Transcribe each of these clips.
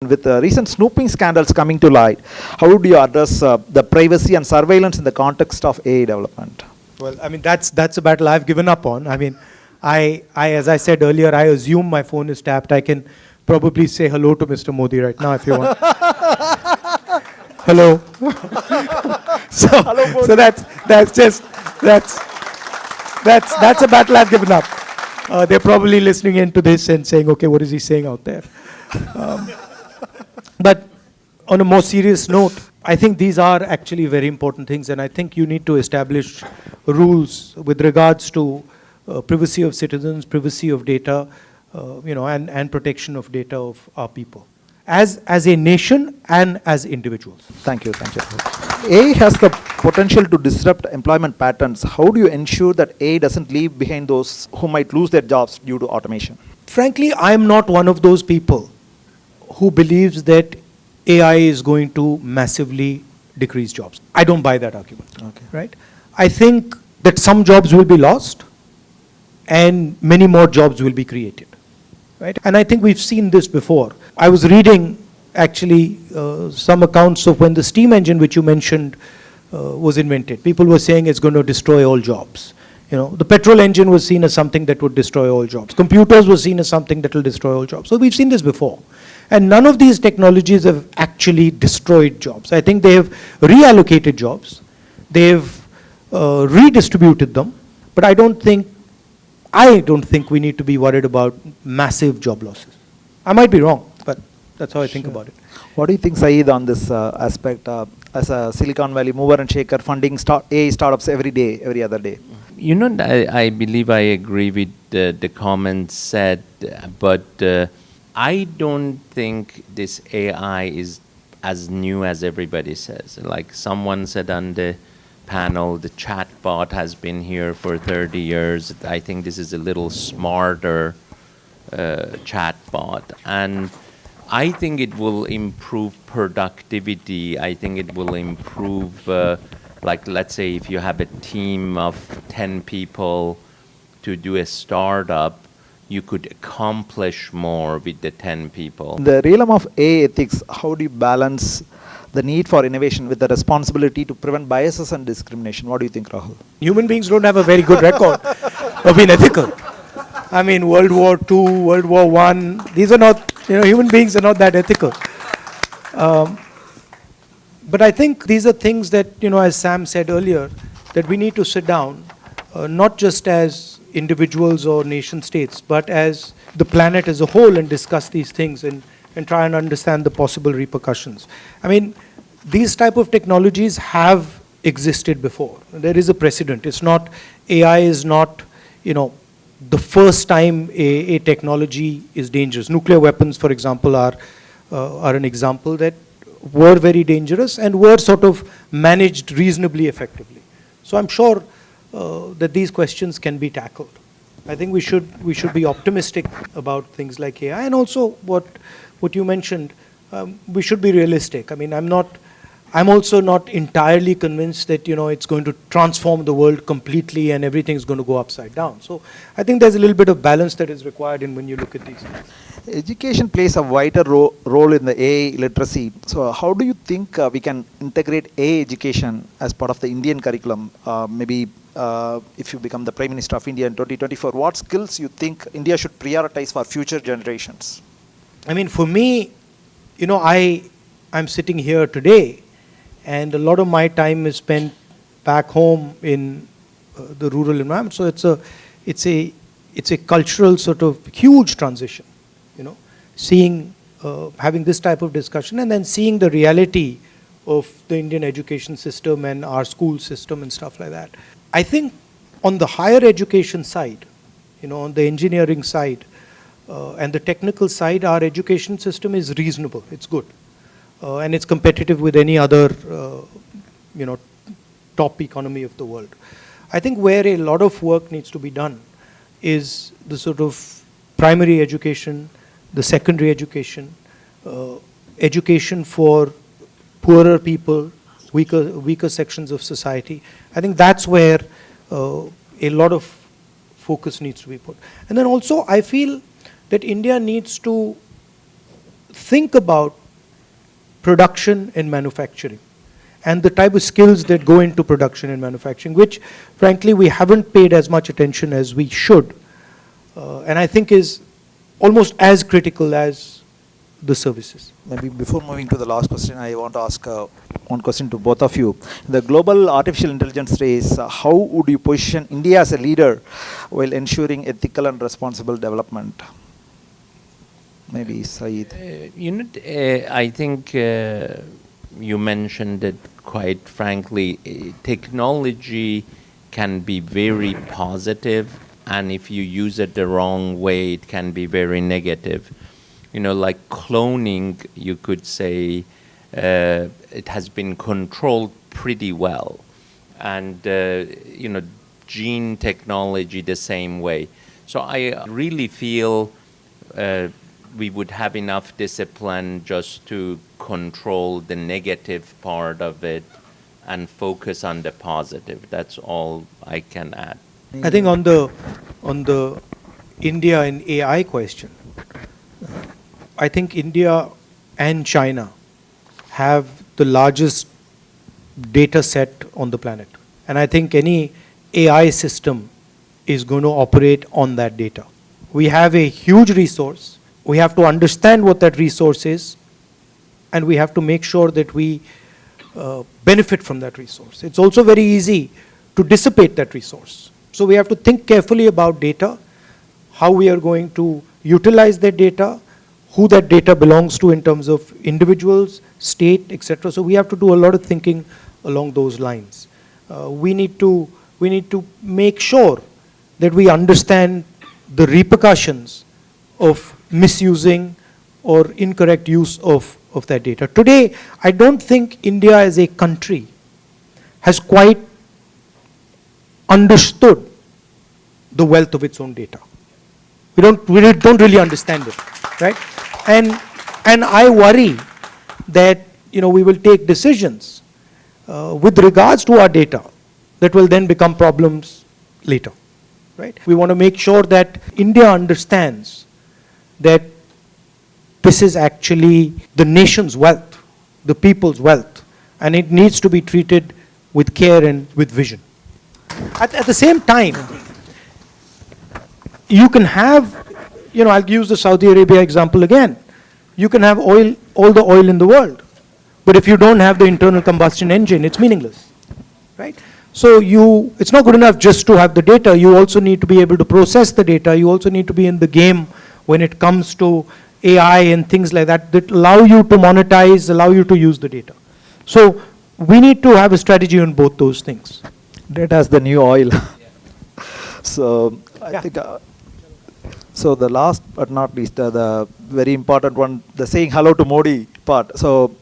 With recent snooping scandals coming to light, how would you address the privacy and surveillance in the context of AI development? Well, I mean, that's a battle I've given up on. I mean, as I said earlier, I assume my phone is tapped. I can probably say hello to Mr. Modi right now if you want. Hello. so that's a battle I've given up. They're probably listening into this and saying, okay, what is he saying out there? But on a more serious note, I think these are actually very important things, and I think you need to establish rules with regards to privacy of citizens, privacy of data, and protection of data of our people, as a nation and as individuals. Thank you. AI has the potential to disrupt employment patterns. How do you ensure that AI doesn't leave behind those who might lose their jobs due to automation? Frankly, I'm not one of those people who believes that AI is going to massively decrease jobs. I don't buy that argument. Okay. Right? I think that some jobs will be lost and many more jobs will be created. Right? And I think we've seen this before. I was reading actually some accounts of when the steam engine, which you mentioned, was invented. People were saying it's going to destroy all jobs. The petrol engine was seen as something that would destroy all jobs. Computers were seen as something that will destroy all jobs. So we've seen this before. And none of these technologies have actually destroyed jobs. I think they have reallocated jobs. They've redistributed them. But I don't think we need to be worried about massive job losses. I might be wrong, but that's how I think about it. What do you think, Saeed, on this aspect as a Silicon Valley mover and shaker, funding AI startups every day, every other day? I believe I agree with the comments said, but I don't think this AI is as new as everybody says. Like someone said on the panel, the chatbot has been here for 30 years. I think this is a little smarter chatbot. And I think it will improve productivity. I think it will improve, like let's say if you have a team of 10 people to do a startup, you could accomplish more with the 10 people. In the realm of AI ethics, how do you balance the need for innovation with the responsibility to prevent biases and discrimination? What do you think, Rahul? Human beings don't have a very good record of being ethical. I mean, World War II, World War I, these are not, human beings are not that ethical. But I think these are things that, as Sam said earlier, that we need to sit down, not just as individuals or nation states, but as the planet as a whole and discuss these things and try and understand the possible repercussions. I mean, these type of technologies have existed before. There is a precedent. It's not, AI is not, the first time a technology is dangerous. Nuclear weapons, for example, are an example that were very dangerous and were sort of managed reasonably effectively. So I'm sure that these questions can be tackled. I think we should be optimistic about things like AI, and also what you mentioned, we should be realistic. I mean, I'm also not entirely convinced that it's going to transform the world completely and everything's going to go upside down. So I think there's a little bit of balance that is required when you look at these things. Education plays a vital role in the AI literacy. So how do you think we can integrate AI education as part of the Indian curriculum? Maybe if you become the Prime Minister of India in 2024, what skills you think India should prioritize for future generations? I mean, for me, I'm sitting here today, and a lot of my time is spent back home in the rural environment. So it's a cultural sort of huge transition, seeing, having this type of discussion and then seeing the reality of the Indian education system and our school system and stuff like that. I think on the higher education side, on the engineering side and the technical side, our education system is reasonable. It's good. And it's competitive with any other, top economy of the world. I think where a lot of work needs to be done is the sort of primary education, the secondary education, education for poorer people, weaker sections of society. I think that's where a lot of focus needs to be put. And then also, I feel that India needs to think about production and manufacturing and the type of skills that go into production and manufacturing, which frankly we haven't paid as much attention as we should, and I think is almost as critical as the services. Maybe before moving to the last question, I want to ask one question to both of you. In the global artificial intelligence race, how would you position India as a leader while ensuring ethical and responsible development? Maybe Saeed. I think you mentioned it quite frankly. Technology can be very positive, and if you use it the wrong way, it can be very negative. Like cloning, you could say it has been controlled pretty well. And, gene technology the same way. So I really feel we would have enough discipline just to control the negative part of it and focus on the positive. That's all I can add. I think on the India and AI question, I think India and China have the largest data set on the planet. And I think any AI system is going to operate on that data. We have a huge resource. We have to understand what that resource is, and we have to make sure that we benefit from that resource. It's also very easy to dissipate that resource. So we have to think carefully about data, how we are going to utilize that data, who that data belongs to in terms of individuals, state, etc. So we have to do a lot of thinking along those lines. We need to make sure that we understand the repercussions of misusing or incorrect use of that data. Today, I don't think India as a country has quite understood the wealth of its own data. We don't really understand it, right? And I worry that we will take decisions with regards to our data that will then become problems later, right? We want to make sure that India understands that this is actually the nation's wealth, the people's wealth, and it needs to be treated with care and with vision. At the same time, you can have, I'll use the Saudi Arabia example again. You can have all the oil in the world, but if you don't have the internal combustion engine, it's meaningless, right? So it's not good enough just to have the data. You also need to be able to process the data. You also need to be in the game when it comes to AI and things like that allow you to monetize, allow you to use the data. So we need to have a strategy on both those things. Data is the new oil. So I think, so the last but not least, the very important one, the saying hello to Modi part. So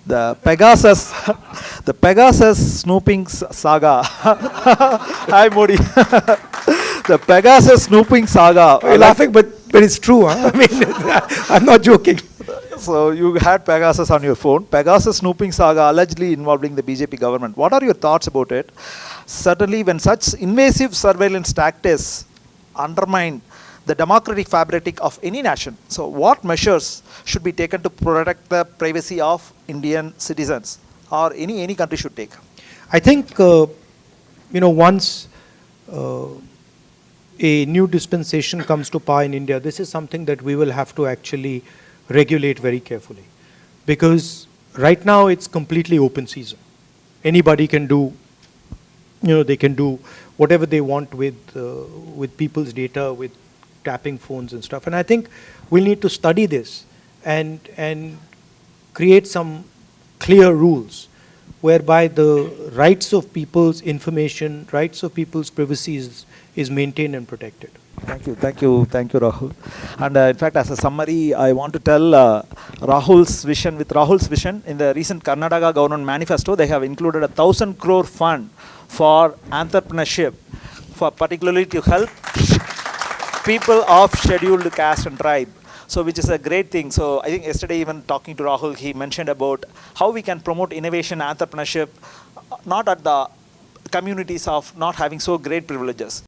the Pegasus snooping saga. Hi Modi. The Pegasus snooping saga. You're laughing, but it's true. Huh? I mean, I'm not joking. So you had Pegasus on your phone. Pegasus snooping saga allegedly involving the BJP government. What are your thoughts about it? Certainly when such invasive surveillance tactics undermine the democratic fabric of any nation. So what measures should be taken to protect the privacy of Indian citizens, or any country should take? I think, once a new dispensation comes to power in India, this is something that we will have to actually regulate very carefully. Because right now it's completely open season. Anybody can do, they can do whatever they want with people's data, with tapping phones and stuff. And I think we'll need to study this and create some clear rules whereby the rights of people's information, rights of people's privacy is maintained and protected. Thank you, Rahul. And in fact, as a summary, I want to tell Rahul's vision. With Rahul's vision, in the recent Karnataka government manifesto, they have included 1,000 crore fund for entrepreneurship, for particularly to help people of scheduled caste and tribe. So which is a great thing. So I think yesterday even talking to Rahul, he mentioned about how we can promote innovation and entrepreneurship, not at the communities of not having so great privileges.